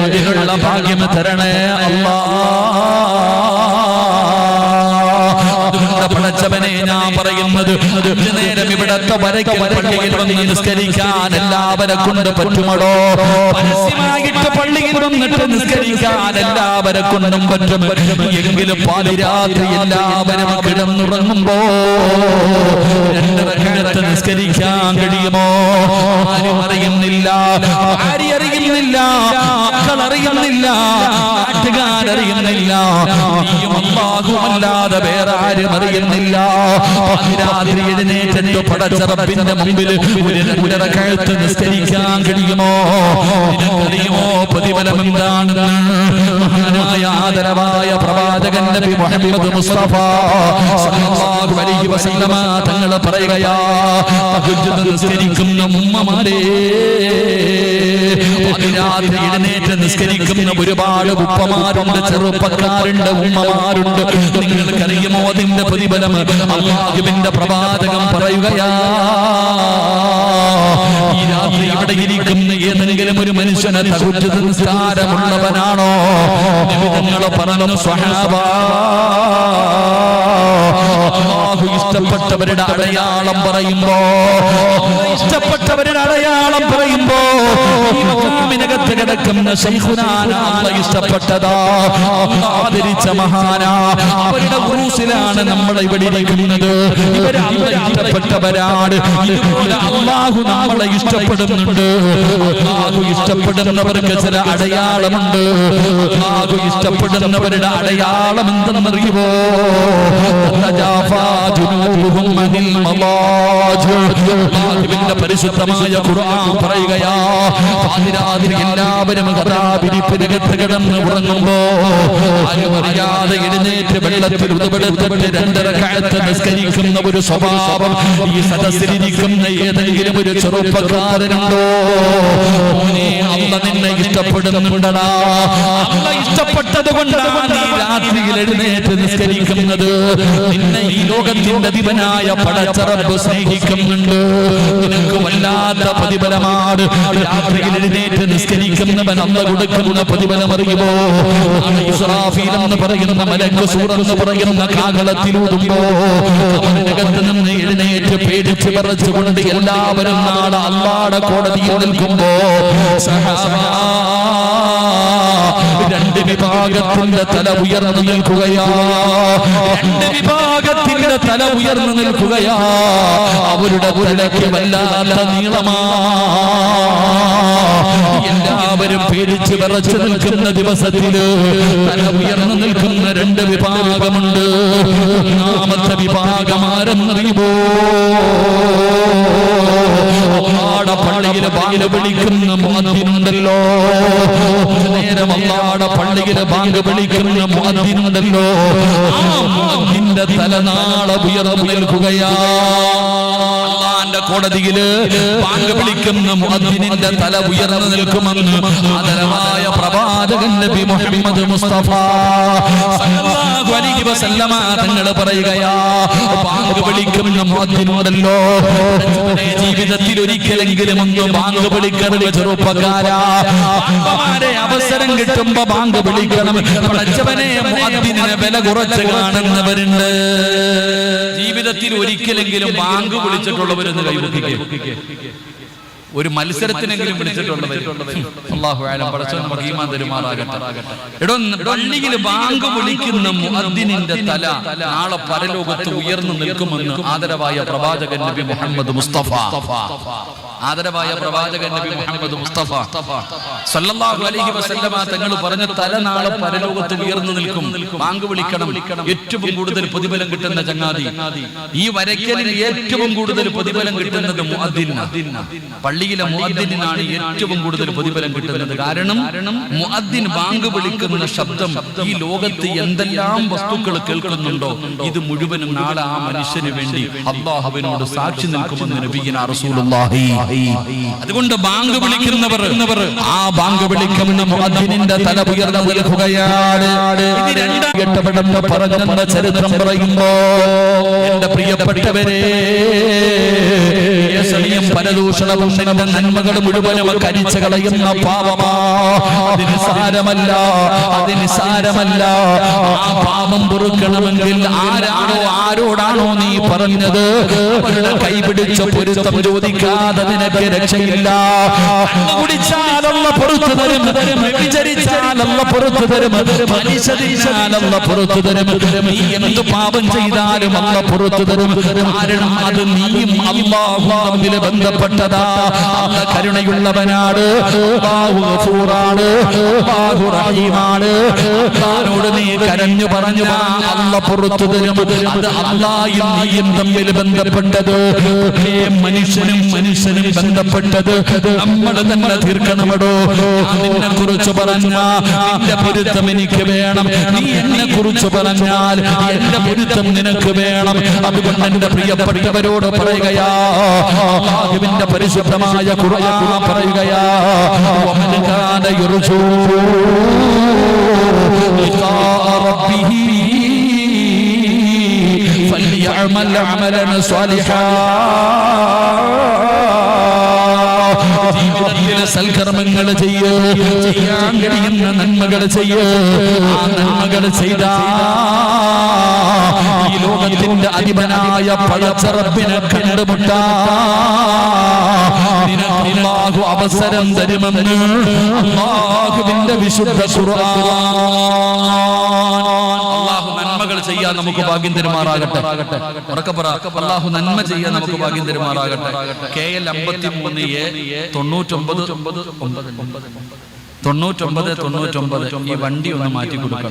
അതിനുള്ള ഭാഗ്യം തരണേ അല്ലാഹ്. പടച്ചവനെ ഞാൻ പറയുന്നത്, നേരം ഇവിടത്തെ വരയ്ക്ക് പള്ളിയിൽ വന്ന് നിസ്കരിക്കാൻ എല്ലാവരെ കൊണ്ട് പറ്റുമടോ. പരസ്യമായിട്ട് പള്ളിയിൽ വന്നിട്ട് നിസ്കരിക്കാൻ എല്ലാവരെ കൊണ്ടും പറ്റും. എങ്കിലും പാതിരാത്രി എല്ലാവരും കിടന്നുറങ്ങുമ്പോ 2 റക്അത്ത് നിസ്കരിക്കാൻ കഴിയുമോ? ആരും അറിയുന്നില്ല, ആരും അറിയുന്നില്ല, മക്കൾ അറിയുന്നില്ല, നാട്ടുകാരറിയുന്നില്ല, അല്ലാഹുവല്ലാതെ വേറെ ആരും അറിയുന്നില്ല. പാതിരാത്രി എഴുന്നേറ്റ് പടച്ച റബ്ബിന്റെ മുമ്പിൽ 2 റക്അത്ത് നിസ്കരിക്കാൻ കഴിയുമോ? നിനക്കറിയുമോ പ്രതിഫലം എന്താണെന്ന്? മഹാനായ ആദരവായ പ്രവാചകൻ നബി മുഹമ്മദ് മുസ്തഫ സല്ലല്ലാഹു അലൈഹി വസല്ലമ തങ്ങൾ പറയുകയാ, തഹജ്ജുദ് നിസ്കരിക്കുന്ന ഉമ്മമാരെ, പാതിരാത്രി എഴുന്നേറ്റ് നിസ്കരിക്കുന്ന ഒരുപാട് ഉപ്പമാരുണ്ട്, ചെറുപ്പക്കാരുണ്ട്, ഉമ്മമാരുണ്ട്. നിങ്ങൾക്കറിയുമോ അതിന്റെ പ്രതിഫലം? അല്ലാഹുവിന്റെ പ്രവാചകൻ പറയുകയാ, ഈ രാത്രി ഇവിടെ ഇരിക്കുന്ന ഏതെങ്കിലും ഒരു മനുഷ്യനെ തഹജ്ജുദ് നിസ്കാരമുള്ളവനാണോ? നിങ്ങൾ പറഞ്ഞു സ്വഹാബ, അല്ലാഹു ഇഷ്ടപ്പെട്ടവരുടെ അടയാളം പറയുമ്പോ, ഇഷ്ടപ്പെട്ടവരുടെ അടയാളം പറയുമ്പോ മഖാമിനകത്ത് കിടക്കുന്ന ശൈഖുനാന അല്ലാഹു ഇഷ്ടപ്പെട്ടതാ, ആദരിച്ച മഹാനാ, അവരുടെ ഉറൂസിലാണ് നമ്മൾ ഇവിടെ ഇരിക്കുന്നത്. ഇവരെ അല്ലാഹു ഇഷ്ടപ്പെട്ടവരാണ്. ഇതുപോലെ അല്ലാഹു നമ്മളെ ഇഷ്ടപ്പെടുന്നുണ്ട്. അല്ലാഹു ഇഷ്ടപ്പെടുന്നവർക്ക് ചില അടയാളമുണ്ട്. അല്ലാഹു ഇഷ്ടപ്പെടുന്നവരുടെ അടയാളം എന്തെന്നറിയുമോ? അല്ലാഹുവിന്റെ പരിശുദ്ധമായ ഖുർആൻ പറയുകയാ, പാതിരാത്രി എല്ലാവരും കഥാപിരിപ്പിനകത്ത് കിടന്ന് ഉറങ്ങുമ്പോ ആരും അറിയാതെ എഴുന്നേറ്റ് വെള്ളത്തിൽ ഉതപെടുത്തിട്ട് 2 റക്അത്ത് നിസ്കരിക്കുന്ന ഒരു സ്വഭാവം ഈ സദസ്സിലിരിക്കുന്ന ഏതെങ്കിലും ഒരു ചെറുപ്പക്കാരനുണ്ടോ? മോനെ, അല്ലാഹു നിന്നെ ഇഷ്ടപ്പെടുന്നുണ്ടടാ. അല്ലാഹു ഇഷ്ടപ്പെട്ടത് കൊണ്ടാണ് നീ രാത്രിയിൽ എഴുന്നേറ്റ് നിസ്കരിക്കുന്നത് നിന്നെ ഈ ലോകത്തിന്റെ അധിപനായ പടച്ച റബ്ബ് സ്നേഹിക്കുന്നുണ്ട്. നിനക്ക് വല്ലാത്ത പ്രതിഫലമാണ്. രാത്രിയിൽ എഴുന്നേറ്റ് നിസ്കരിക്കുന്നവൻ അല്ലാഹു കൊടുക്കുന്ന പ്രതിഫലം അറിയുമോ? ഇസ്രാഫീൽ എന്ന് പറയുന്ന മലക്ക് സൂറെന്ന് പറയുന്ന കാഹളത്തിലൂതുമ്പോ അവനകത്ത് നിന്ന് എഴുന്നേറ്റ് പേടിച്ച് വിറച്ചുകൊണ്ട് എല്ലാവരും നാളെ അല്ലാഹുവിന്റെ കോടതിയിൽ നിൽക്കുമ്പോ രണ്ട് വിഭാഗത്തിന്റെ തല ഉയർന്നു നിൽക്കുകയാ. രണ്ട് വിഭാഗത്തിന്റെ തല ഉയർന്നു നിൽക്കുകയാ. അവരുടെ തലയ്ക്ക് വല്ലാത്ത നീളമാ. എല്ലാവരും പേടിച്ച് വിറച്ചു നിൽക്കുന്ന ദിവസത്തില് തല ഉയർന്നു നിൽക്കുന്ന രണ്ട് വിഭാഗമുണ്ട്. ഒന്നാമത്തെ വിഭാഗം ആരെന്നറിയുമോ? അല്ലാഹുവിന്റെ പള്ളിയിൽ ബാങ്ക് വിളിക്കുന്ന മുഅദ്ദിനുണ്ടല്ലോ. നേരം അല്ലാഹുവിന്റെ പള്ളിയിൽ ബാങ്ക് വിളിക്കുന്ന മുഅദ്ദിനുണ്ടല്ലോ. ആ മുഅദ്ദിന്റെ തല നാളെ ഉയർന്നു നിൽക്കുകയാ. അല്ലാഹുവിന്റെ കോടതിയില് ബാങ്ക് വിളിക്കുന്ന മുഅദ്ദിനിന്റെ തല ഉയർന്നു നിൽക്കുമെന്ന് ആദരവായ പ്രവാചകൻ നബി മുഹമ്മദ് മുസ്തഫ സല്ലല്ലാഹു അലൈഹി വസല്ലമ തങ്ങൾ പറയുകയാ. ബാങ്ക് വിളിക്കുന്ന മുഅദ്ദിനുണ്ടല്ലോ, ജീവിതത്തിൽ ഒരിക്കലെങ്കിലും ഒന്ന് ബാങ്ക് വിളിക്കണം ചെറുപ്പക്കാരാ. ബാങ്കമാരെ അവസരം കിട്ടുമ്പോ ബാങ്ക് വിളിക്കണം. പഠിച്ചവനെ മുഅദ്ദിനെ വില കുറച്ച് കാണുന്നവരുണ്ട്. ജീവിതത്തിൽ ഒരിക്കലെങ്കിലും ബാങ്ക് വിളിച്ചിട്ടുള്ളവരെന്ന് കൈവക്കിക്കേ. ഒരു മത്സരത്തിനെങ്കിലും വിളിച്ചിട്ടുള്ളവർ അല്ലാഹു അലം പടച്ചവൻ നമുക്ക് ഈമാൻ തരുമാറാകട്ടെ. എടോ, പള്ളിയിൽ ബാങ്ക് വിളിക്കുന്ന മുഅദ്ദിനിന്റെ തല നാളെ പരലോകത്ത് ഉയർന്നു നിൽക്കുമെന്ന് ആദരവായ പ്രവാചകൻ നബി മുഹമ്മദ് മുസ്തഫ ആദരവായ പ്രവാചകൻ നബി മുഹമ്മദ് മുസ്തഫ സല്ലല്ലാഹു അലൈഹി വസല്ലമ തങ്ങൾ പറഞ്ഞ തല നാളെ പരലോകത്ത് ഉയർന്നു നിൽക്കും. ബാങ്ക് വിളിക്കണം. ഏറ്റവും കൂടുതൽ പ്രതിഫലം കിട്ടുന്ന ചങ്ങാതി, ഈ വരയ്ക്കലിൽ ഏറ്റവും കൂടുതൽ പ്രതിഫലം കിട്ടുന്നത് മുഅദ്ദിനാണ്. പള്ളിയിലെ മുഅദ്ദിനാണ് ഏറ്റവും കൂടുതൽ പ്രതിഫലം കിട്ടുന്നത്. കാരണം മുഅദ്ദിൻ ബാങ്ക് വിളിക്കുന്ന ശബ്ദം ഈ ലോകത്ത് എന്തെല്ലാം വസ്തുക്കൾ കേൾക്കുന്നുണ്ടോ ഇത് മുഴുവനും നാളെ ആ മനുഷ്യന് വേണ്ടി അല്ലാഹുവിനോട് സാക്ഷി നിൽക്കുമെന്ന് നബിയിന റസൂലുള്ളാഹി. അതുകൊണ്ട് ബാങ്ക് വിളിക്കുന്നവർ ആ ബാങ്ക് വിളിക്കുന്ന മുഅദ്ദിനിന്റെ തല ഉയർന്നു നിൽക്കുകയാണ്. ഇത് രണ്ടാകെട്ടപ്പെടുന്ന പറഞ്ഞെന്ന ചരിത്രം പറയുമ്പോ എന്റെ പ്രിയപ്പെട്ടവരെ, സമയം പരദൂഷണവും നിന്റെ നന്മകൾ മുഴുവനും കരിച്ചു കളയുന്ന പാപമാ. അതിന് സാരമല്ല, അതിന് സാരമല്ല. ആ പാപം പൊറുക്കണമെങ്കിൽ ആരോടാണോ നീ പറഞ്ഞത് അവരുടെ കൈപിടിച്ച പൊരുത്തം ചോദിക്കാതെ നിനക്ക് രക്ഷയില്ല. കുടിച്ചാലുള്ള പുറത്തു തരും, വിചരിച്ചാലുള്ള പുറത്തു തരും, പലിശ തിന്നാലുള്ള പുറത്തു തരും. നീ എന്ത് പാപം ചെയ്താലും അല്ല പുറത്തു തരും. കാരണം അത് നീയും അല്ലാഹുവും തമ്മിൽ ബന്ധപ്പെട്ടതാ. അല്ലാഹു കരുണയുള്ളവനാണ്, അല്ലാഹു ഗഫൂറാണ്, അല്ലാഹു റഹീമാണ്. അല്ലാഹുവോട് നീ കരഞ്ഞു പറഞ്ഞു അല്ലാഹു പുറത്തു തരും. അത് അല്ലാഹുവും നീയും തമ്മിൽ ബന്ധപ്പെട്ടത്. മനുഷ്യനും ബന്ധപ്പെട്ടത് നമ്മൾ തന്നെ തീർക്കണമടോ. നിന്നെ കുറിച്ച് പറഞ്ഞാൽ നിന്റെ പൊരുത്തം എനിക്ക് വേണം, നീ എന്നെ കുറിച്ച് പറഞ്ഞാൽ എന്റെ പൊരുത്തം നിനക്ക് വേണം. അതുകൊണ്ട് എന്റെ പ്രിയപ്പെട്ടവരോട് പറയുകയാ, അല്ലാഹുവിന്റെ പരിശുദ്ധമായ ഖുർആൻ പറയുകയാ, വമൻ കാന യർജൂ ലിഖാ റബ്ബിഹി ഫൽയഅമൽ അമലൻ സ്വാലിഹാ. ജീവിതത്തിലെ സൽക്കർമ്മങ്ങൾ ചെയ്യാൻ കഴിയുന്ന നന്മകൾ ആ നന്മകൾ ചെയ്താ ഈ ലോകത്തിന്റെ അധിപനായ പടച്ച റബ്ബിനെ കണ്ടുമുട്ടാ നിനക്ക് അല്ലാഹു അവസരം തരുമെന്ന് അല്ലാഹുവിന്റെ വിശുദ്ധ ഖുർആൻ. അല്ലാഹു നന്മകൾ ചെയ്യാൻ നമുക്ക് ഭാഗ്യം തരുമാറാകട്ടെ. ഉറക്കെ പറ, അല്ലാഹു നന്മ ചെയ്യാൻ നമുക്ക് ഭാഗ്യം തരുമാറാകട്ടെ. KL 53A 9999 ഈ വണ്ടി ഒന്ന് മാറ്റി കൊടുക്കണം.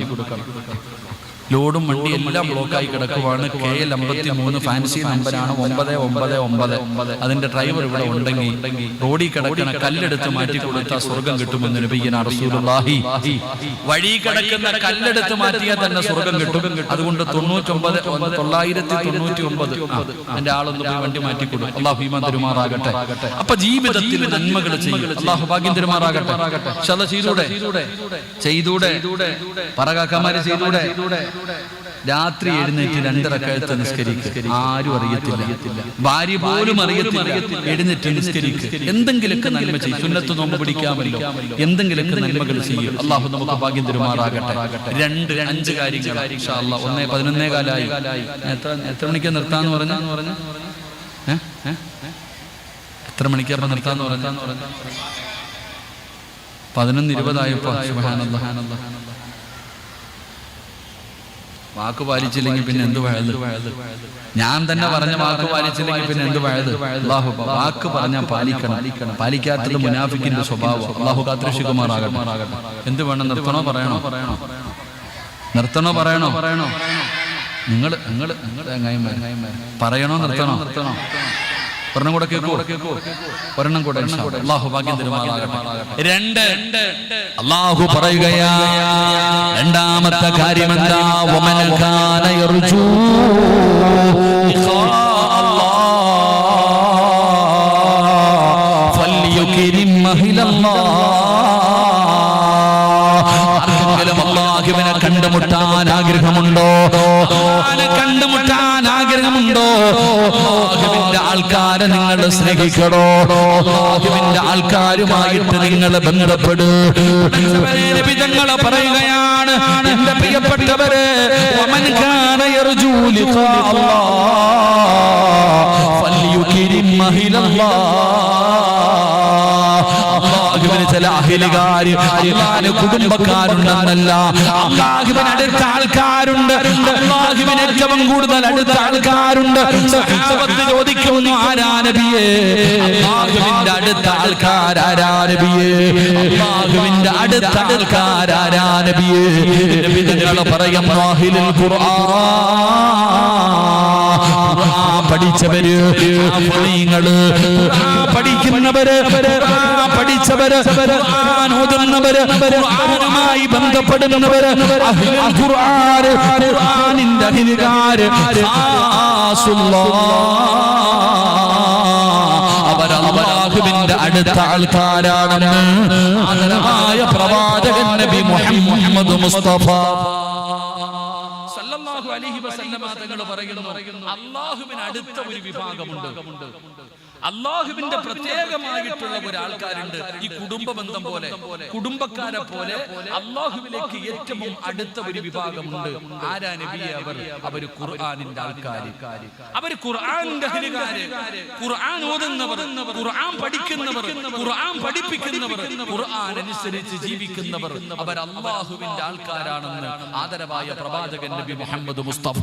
ലോഡും വണ്ടി എല്ലാം ബ്ലോക്കായി കിടക്കുവാണ്. KL 53 ഫാൻസി നമ്പറാണ് 999. അതിന്റെ ഡ്രൈവർ ഇവിടെ ഉണ്ടെങ്കിൽ റോഡിൽ കിടക്കുന്ന കല്ലെടുത്ത് മാറ്റി കൊടുത്താൽ സ്വർഗം കിട്ടുമെന്ന് നബിയുനാ റസൂലുള്ളാഹി. വഴി കിടക്കുന്ന കല്ലെടുത്ത് മാറ്റിയാൽ തന്നെ സ്വർഗം കിട്ടും. അതുകൊണ്ട് 999 എന്റെ ആളൊന്ന് പോയി വണ്ടി മാറ്റി കൊടുക്കും. അല്ലാഹു ഈമാൻ തരുമാറാകട്ടെ. അപ്പൊ ജീവിതത്തിൽ നന്മകൾ ചെയ്യും. അല്ലാഹു ഭാഗ്യം തരുമാറാകട്ടെ. ചെയ്തൂടെ പറകാക്കമാര് ചെയ്തൂടെ. രാത്രി എഴുന്നേറ്റ് 2 റക്അത്ത് നിസ്കരിക്കുക. ആരും അറിയത്തില്ല, ഭാര്യ പോലും അറിയത്തില്ല. എഴുന്നേറ്റ് നിസ്കരിക്കുക. എന്തെങ്കിലുമൊക്കെ നന്മ ചെയ്യും. സുന്നത്ത് നോമ്പ് പിടിക്കാമല്ലോ. എന്തെങ്കിലുമൊക്കെ നന്മകൾ ചെയ്യും. അല്ലാഹു നമുക്ക് ഭാഗ്യം തരുമാറാകട്ടെ. 5 കാര്യങ്ങൾ ഇൻഷാ അല്ലാഹ്. 11:15 എത്ര മണിക്കാ നിർത്താന്ന് പറഞ്ഞ? എത്ര മണിക്കാ നിർത്താന്ന് പറഞ്ഞ? 11:20 സുബ്ഹാനല്ലാഹ്. വാക്ക് പാലിച്ചില്ലെങ്കിൽ പിന്നെ എന്ത് വഴത്? ഞാൻ തന്നെ പറഞ്ഞ വാക്ക് പാലിച്ചില്ലെങ്കിൽ പിന്നെ എന്ത് വഴത്? അല്ലാഹു വാക്ക് പറഞ്ഞാൽ പാലിക്കണം. പാലിക്കാത്തത് മുനാഫിക്കിന്റെ സ്വഭാവം. അല്ലാഹു കാത്തുരക്ഷിക്കുമാറാകട്ടെ. എന്ത് വേണം? നിർത്തണോ പറയണോ? നിങ്ങൾ പറയണോ നിർത്തണോ? ഒരെണ്ണം കൂടെ കേൾക്കൂ. ഒരെണ്ണം കൂടെ അല്ലാഹു ഭാഗ്യം തരുമാറാകട്ടെ. 2 അല്ലാഹു പറയുകയാ. രണ്ടാമത്തെ കാര്യം എന്താ? വമൻ കാന യർജൂ ലിഖാ അല്ലാഹ് ഫൽയുക്രിം മഹിലല്ലാഹ്. ആർക്കെങ്കിലും അല്ലാഹുവിനെ കണ്ടുമുട്ടാൻ ആഗ്രഹമുണ്ടോ? അല്ലാഹുവിന്റെ ആൾക്കാരെ നിങ്ങൾ സ്നേഹിക്കണോ? അല്ലാഹുവിന്റെ ആൾക്കാരുമായിട്ട് നിങ്ങൾ ബന്ധപ്പെട്. നബി തങ്ങൾ പറയുകയാണ്, എന്റെ പ്രിയപ്പെട്ടവരെ, വമൻ കാന യർജൂ ലിഖാ അല്ലാഹ് ഫൽയുക്രിം മഹിലല്ലാഹ്. അല്ലാഹുവിന് ചില അഹ്ലുകാര്, അല്ലാഹുവിന് കുടുംബക്കാരുണ്ടെന്നല്ല, അല്ലാഹുവിന് അടുത്ത ആൾക്കാരുണ്ട്. അല്ലാഹുവിന് ഏറ്റവും കൂടുതൽ അടുത്ത ആൾക്കാരുണ്ട്. സഹാബത്ത് ചോദിക്കുന്നു, ആരാ നബിയേ? അല്ലാഹുവിന്റെ അടുത്ത ആൾക്കാർ ആരാ നബിയേ? അല്ലാഹുവിന്റെ അടുത്ത ആൾക്കാർ ആരാ നബിയേ? നബി തങ്ങൾ പറയുന്നു, അഹ്ലുൽ ഖുർആൻ. പഠിച്ചവര്, പഠിക്കുന്നവര്, പഠിച്ചവര്, ഓതുന്നവര്, ഖുർആനുമായി ബന്ധപ്പെടുന്നവര്, അഹ്ലുൽ ഖുർആൻ, ഖുർആനിന്റെ അഹ്ലുകാര്, അവർ അല്ലാഹുവിന്റെ അടുത്ത ആൾക്കാരാണെന്ന് ആദരവായ പ്രവാചകൻ നബി മുഹമ്മദ് മുസ്തഫ സല്ലല്ലാഹു അലൈഹി വസല്ലമ തങ്ങൾ പറയുന്നു, അല്ലാഹുവിന് അടുത്ത ഒരു വിഭാഗമുണ്ട്. അല്ലാഹുവിന്റെ പ്രത്യേകമായിട്ടുള്ള ഒരാൾക്കാരുണ്ട്. ഈ കുടുംബ ബന്ധം പോലെ, കുടുംബക്കാരെ പോലെ അല്ലാഹുവിലേക്ക് ഏറ്റവും അടുത്ത ഒരു വിഭാഗമുണ്ട്. ആരാ നബിയെ? അവര് ഖുർആനിന്റെ ആൾക്കാർ, അവര് ഖുർആനിന്റെ അഹ്ലുകാര്, ഖുർആൻ ഓതുന്നവർ, ഖുർആൻ പഠിക്കുന്നവർ, ഖുർആൻ പഠിപ്പിക്കുന്നവർ, ഖുർആൻ അനുസരിച്ച് ജീവിക്കുന്നവർ, അവർ അല്ലാഹുവിന്റെ ആൾക്കാരാണെന്ന് ആദരവായ പ്രവാചകൻ നബി മുഹമ്മദ് മുസ്തഫ